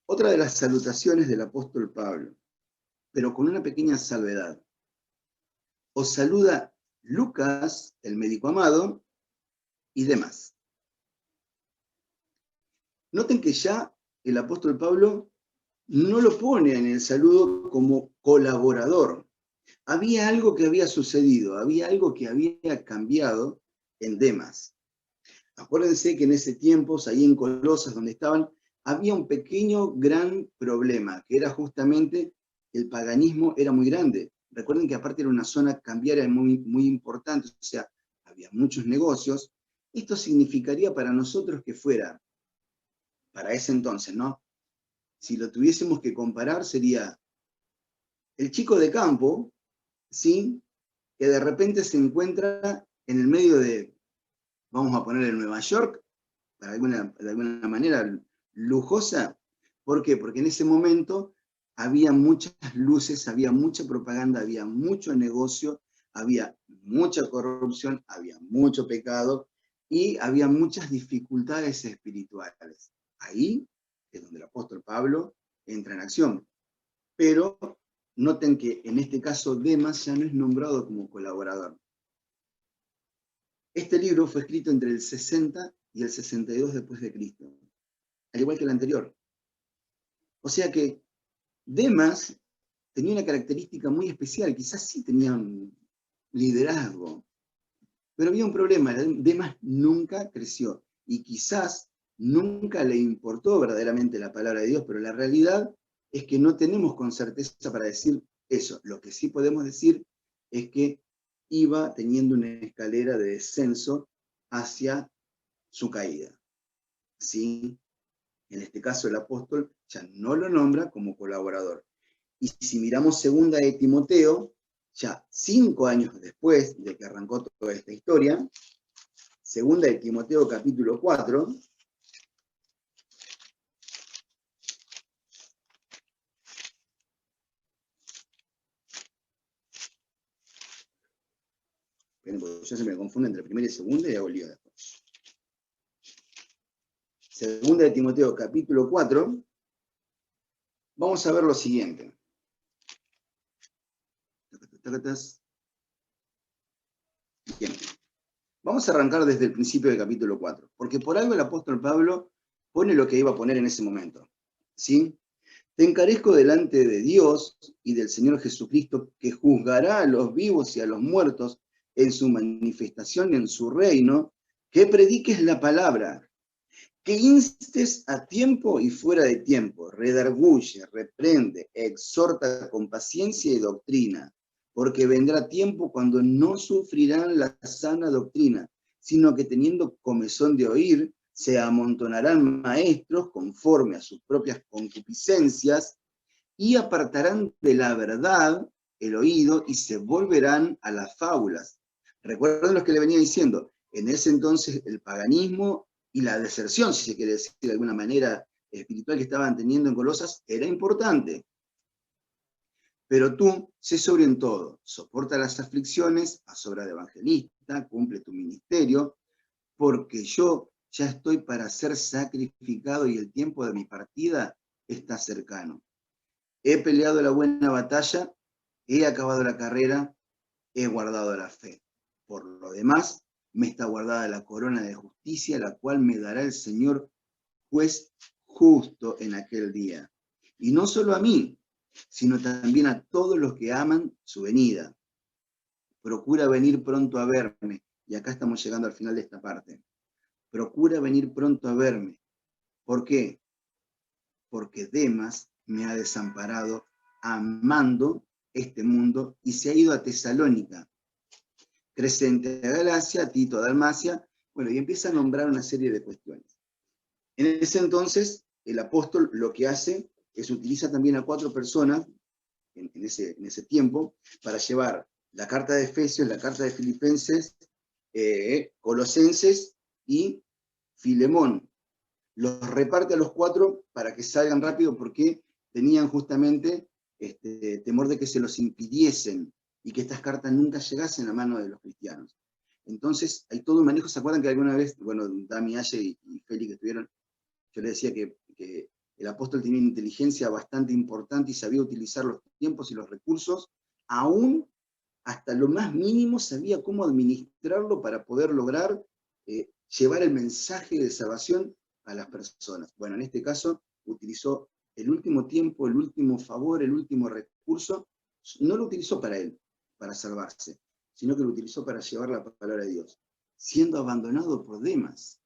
Otra de las salutaciones del apóstol Pablo, pero con una pequeña salvedad. Os saluda Lucas, el médico amado, y demás. Noten que ya el apóstol Pablo no lo pone en el saludo como colaborador. Había algo que había sucedido, había algo que había cambiado en Demas. Acuérdense que en ese tiempo, ahí en Colosas, donde estaban, había un pequeño, gran problema, que era justamente el paganismo era muy grande. Recuerden que aparte era una zona cambiaria muy, muy importante, o sea, había muchos negocios. Esto significaría para nosotros que fuera, para ese entonces, ¿no? Si lo tuviésemos que comparar, sería el chico de campo, ¿sí?, que de repente se encuentra en el medio de, vamos a ponerle Nueva York, de alguna manera lujosa. ¿Por qué? Porque en ese momento había muchas luces, había mucha propaganda, había mucho negocio, había mucha corrupción, había mucho pecado y había muchas dificultades espirituales. Ahí es donde el apóstol Pablo entra en acción. Pero noten que en este caso Demas ya no es nombrado como colaborador. Este libro fue escrito entre el 60 y el 62 después de Cristo, al igual que el anterior. O sea que Demas tenía una característica muy especial, quizás sí tenía un liderazgo, pero había un problema: Demas nunca creció y quizás nunca le importó verdaderamente la palabra de Dios, pero la realidad es que no tenemos con certeza para decir eso. Lo que sí podemos decir es que iba teniendo una escalera de descenso hacia su caída. ¿Sí? En este caso el apóstol ya no lo nombra como colaborador. Y si miramos segunda de Timoteo, ya 5 años después de que arrancó toda esta historia, segunda de Timoteo capítulo 4, Porque yo se me confunde entre primera y segunda y hago lío después. Segunda de Timoteo, capítulo 4. Vamos a ver lo siguiente. Bien. Vamos a arrancar desde el principio del capítulo 4, porque por algo el apóstol Pablo pone lo que iba a poner en ese momento. ¿Sí? Te encarezco delante de Dios y del Señor Jesucristo, que juzgará a los vivos y a los muertos en su manifestación en su reino, que prediques la palabra, que instes a tiempo y fuera de tiempo, redarguye, reprende, exhorta con paciencia y doctrina, porque vendrá tiempo cuando no sufrirán la sana doctrina, sino que teniendo comezón de oír, se amontonarán maestros conforme a sus propias concupiscencias y apartarán de la verdad el oído y se volverán a las fábulas. Recuerden lo que le venía diciendo, en ese entonces el paganismo y la deserción, si se quiere decir de alguna manera espiritual que estaban teniendo en Colosas, era importante. Pero tú, sé sobrio en todo, soporta las aflicciones, haz obra de evangelista, cumple tu ministerio, porque yo ya estoy para ser sacrificado y el tiempo de mi partida está cercano. He peleado la buena batalla, he acabado la carrera, he guardado la fe. Por lo demás, me está guardada la corona de justicia, la cual me dará el Señor juez justo en aquel día. Y no solo a mí, sino también a todos los que aman su venida. Procura venir pronto a verme. Y acá estamos llegando al final de esta parte. Procura venir pronto a verme. ¿Por qué? Porque Demas me ha desamparado amando este mundo y se ha ido a Tesalónica. Crescente a Galacia, Tito a Dalmacia, bueno, y empieza a nombrar una serie de cuestiones. En ese entonces, el apóstol lo que hace es utiliza también a 4 personas en ese tiempo para llevar la carta de Efesios, la carta de Filipenses, Colosenses y Filemón. Los reparte a los 4 para que salgan rápido porque tenían justamente temor de que se los impidiesen y que estas cartas nunca llegasen a mano de los cristianos. Entonces, hay todo un manejo. ¿Se acuerdan que alguna vez, bueno, Dami Aye y Félix que estuvieron, yo les decía que el apóstol tenía una inteligencia bastante importante y sabía utilizar los tiempos y los recursos, aún hasta lo más mínimo sabía cómo administrarlo para poder lograr llevar el mensaje de salvación a las personas. Bueno, en este caso utilizó el último tiempo, el último favor, el último recurso, no lo utilizó para él, para salvarse, sino que lo utilizó para llevar la palabra de Dios, siendo abandonado por Demas.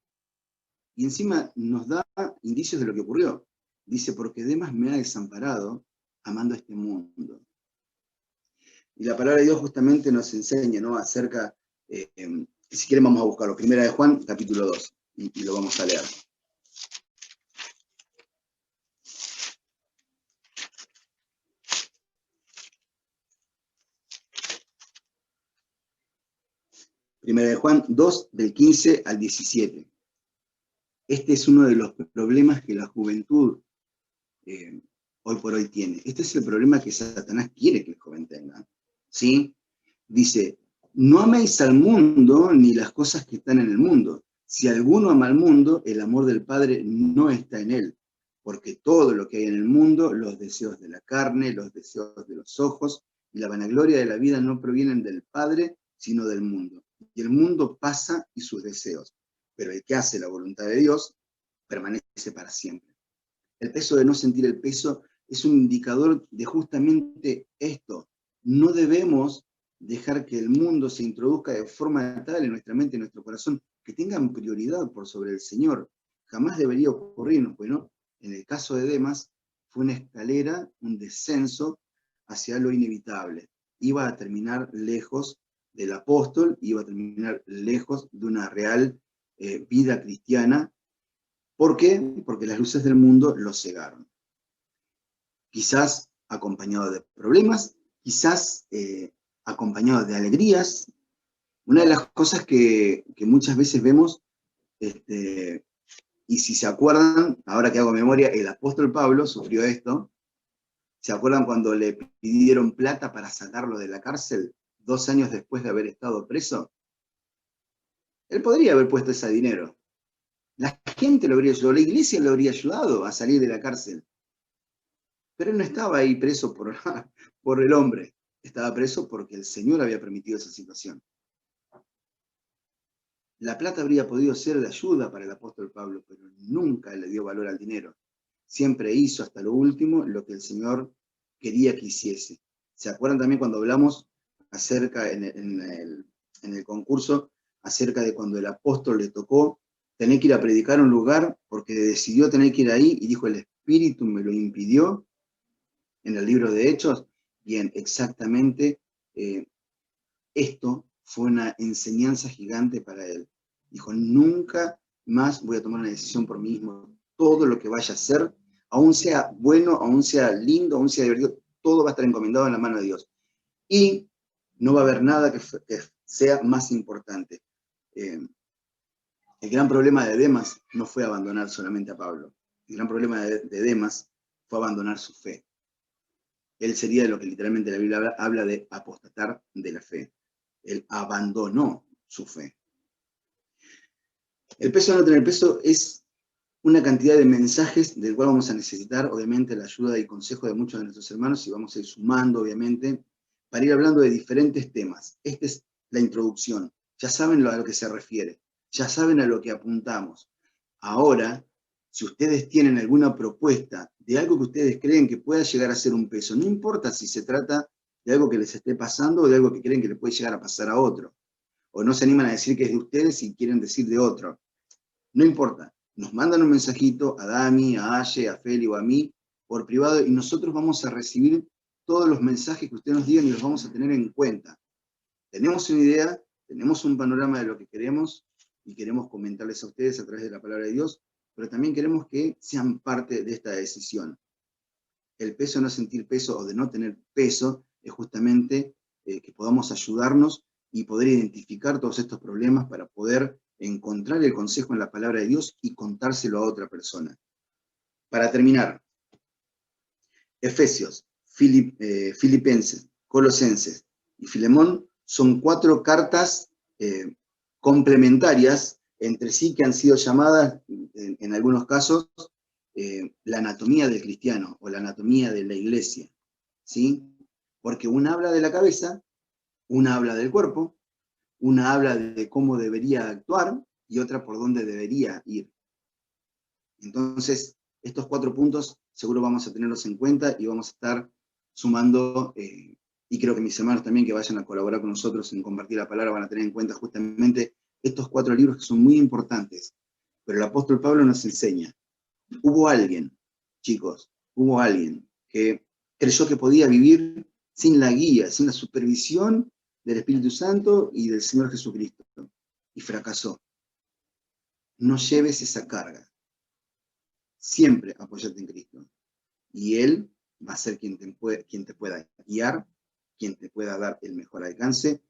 Y encima nos da indicios de lo que ocurrió. Dice, porque Demas me ha desamparado amando a este mundo. Y la palabra de Dios justamente nos enseña, ¿no?, acerca, si quieren vamos a buscarlo, Primera de Juan, capítulo 2, y lo vamos a leer. Primera de Juan 2, del 15 al 17. Este es uno de los problemas que la juventud hoy por hoy tiene. Este es el problema que Satanás quiere que el joven tenga. ¿Sí? Dice, no améis al mundo ni las cosas que están en el mundo. Si alguno ama al mundo, el amor del Padre no está en él. Porque todo lo que hay en el mundo, los deseos de la carne, los deseos de los ojos y la vanagloria de la vida no provienen del Padre, sino del mundo. Y el mundo pasa y sus deseos, pero el que hace la voluntad de Dios permanece para siempre. El peso de no sentir el peso es un indicador de justamente esto. No debemos dejar que el mundo se introduzca de forma tal en nuestra mente y en nuestro corazón que tengan prioridad por sobre el Señor. Jamás debería ocurrirnos, pues no. En el caso de Demas fue una escalera, un descenso hacia lo inevitable. Iba a terminar lejos del apóstol, iba a terminar lejos de una real vida cristiana. ¿Por qué? Porque las luces del mundo lo cegaron. Quizás acompañado de problemas, quizás acompañado de alegrías. Una de las cosas que muchas veces vemos, y si se acuerdan, ahora que hago memoria, el apóstol Pablo sufrió esto. ¿Se acuerdan cuando le pidieron plata para sacarlo de la cárcel? 2 años después de haber estado preso, él podría haber puesto ese dinero. La gente lo habría ayudado, la iglesia lo habría ayudado a salir de la cárcel. Pero él no estaba ahí preso por el hombre, estaba preso porque el Señor había permitido esa situación. La plata habría podido ser de ayuda para el apóstol Pablo, pero nunca le dio valor al dinero. Siempre hizo hasta lo último lo que el Señor quería que hiciese. ¿Se acuerdan también cuando hablamos acerca en el concurso, acerca de cuando el apóstol le tocó tener que ir a predicar a un lugar porque decidió tener que ir ahí y dijo, el Espíritu me lo impidió, en el libro de Hechos? Bien, exactamente esto fue una enseñanza gigante para él. Dijo, nunca más voy a tomar una decisión por mí mismo. Todo lo que vaya a hacer, aún sea bueno, aún sea lindo, aún sea divertido, todo va a estar encomendado en la mano de Dios. Y no va a haber nada que sea más importante. El gran problema de Demas no fue abandonar solamente a Pablo. El gran problema de Demas fue abandonar su fe. Él sería de lo que literalmente la Biblia habla de apostatar de la fe. Él abandonó su fe. El peso o no tener peso es una cantidad de mensajes del cual vamos a necesitar, obviamente, la ayuda y consejo de muchos de nuestros hermanos, y vamos a ir sumando, obviamente, para ir hablando de diferentes temas. Esta es la introducción. Ya saben a lo que se refiere. Ya saben a lo que apuntamos. Ahora, si ustedes tienen alguna propuesta de algo que ustedes creen que pueda llegar a ser un peso, no importa si se trata de algo que les esté pasando o de algo que creen que le puede llegar a pasar a otro, o no se animan a decir que es de ustedes y quieren decir de otro, no importa, nos mandan un mensajito a Dami, a Aye, a Feli o a mí por privado y nosotros vamos a recibir todos los mensajes que ustedes nos digan y los vamos a tener en cuenta. Tenemos una idea, tenemos un panorama de lo que queremos y queremos comentarles a ustedes a través de la palabra de Dios, pero también queremos que sean parte de esta decisión. El peso de no sentir peso o de no tener peso es justamente que podamos ayudarnos y poder identificar todos estos problemas para poder encontrar el consejo en la palabra de Dios y contárselo a otra persona. Para terminar, Efesios, Filipenses, Colosenses y Filemón son 4 cartas complementarias entre sí que han sido llamadas, en algunos casos, la anatomía del cristiano o la anatomía de la iglesia, ¿sí? Porque una habla de la cabeza, una habla del cuerpo, una habla de cómo debería actuar y otra por dónde debería ir. Entonces, estos 4 puntos seguro vamos a tenerlos en cuenta y vamos a estar sumando, y creo que mis hermanos también que vayan a colaborar con nosotros en compartir la palabra van a tener en cuenta justamente estos 4 libros que son muy importantes. Pero el apóstol Pablo nos enseña, hubo alguien, chicos, hubo alguien que creyó que podía vivir sin la guía, sin la supervisión del Espíritu Santo y del Señor Jesucristo, y fracasó. No lleves esa carga. Siempre apóyate en Cristo. Y Él va a ser quien te pueda guiar, quien te pueda dar el mejor alcance,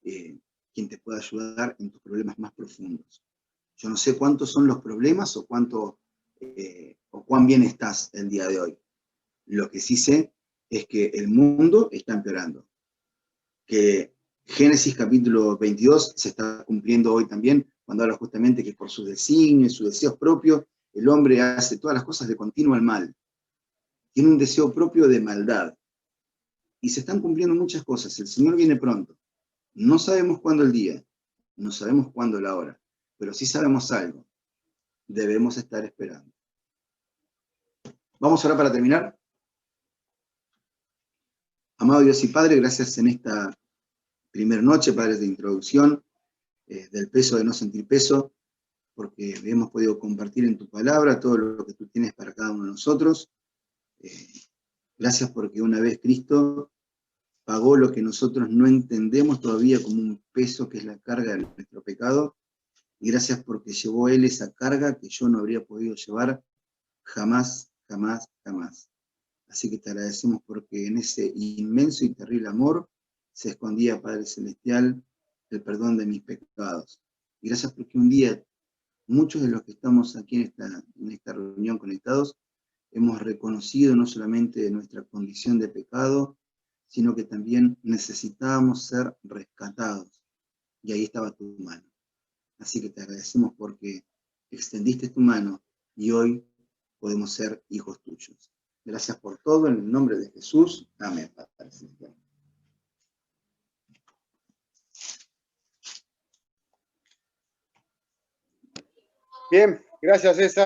quien te pueda ayudar en tus problemas más profundos. Yo no sé cuántos son los problemas o cuán bien estás el día de hoy. Lo que sí sé es que el mundo está empeorando. Que Génesis capítulo 22 se está cumpliendo hoy también, cuando habla justamente que por sus designios, sus deseos propios, el hombre hace todas las cosas de continuo al mal. Tiene un deseo propio de maldad. Y se están cumpliendo muchas cosas. El Señor viene pronto. No sabemos cuándo el día, no sabemos cuándo la hora, pero sí sabemos algo. Debemos estar esperando. Vamos ahora para terminar. Amado Dios y Padre, gracias en esta primera noche, Padre, de introducción, del peso de no sentir peso, porque hemos podido compartir en tu palabra todo lo que tú tienes para cada uno de nosotros. Gracias porque una vez Cristo pagó lo que nosotros no entendemos todavía como un peso, que es la carga de nuestro pecado, y gracias porque llevó Él esa carga que yo no habría podido llevar jamás, jamás, jamás. Así que te agradecemos porque en ese inmenso y terrible amor se escondía, Padre Celestial, el perdón de mis pecados. Y gracias porque un día, muchos de los que estamos aquí en esta reunión conectados, hemos reconocido no solamente nuestra condición de pecado, sino que también necesitábamos ser rescatados. Y ahí estaba tu mano. Así que te agradecemos porque extendiste tu mano y hoy podemos ser hijos tuyos. Gracias por todo, en el nombre de Jesús. Amén, Padre Celestial. Bien, gracias César.